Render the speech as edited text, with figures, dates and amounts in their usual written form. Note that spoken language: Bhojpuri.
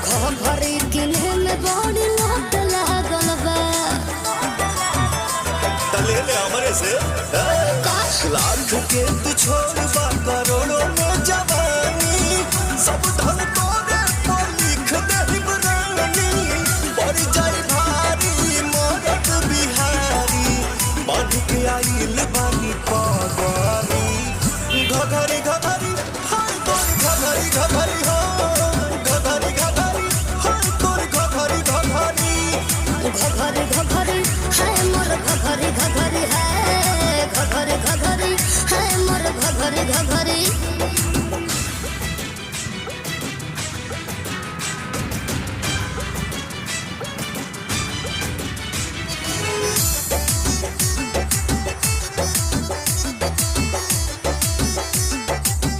घरी किने में बड़ी लोट लागल बा तले ले हमरे से लाख के तू छोड़ बा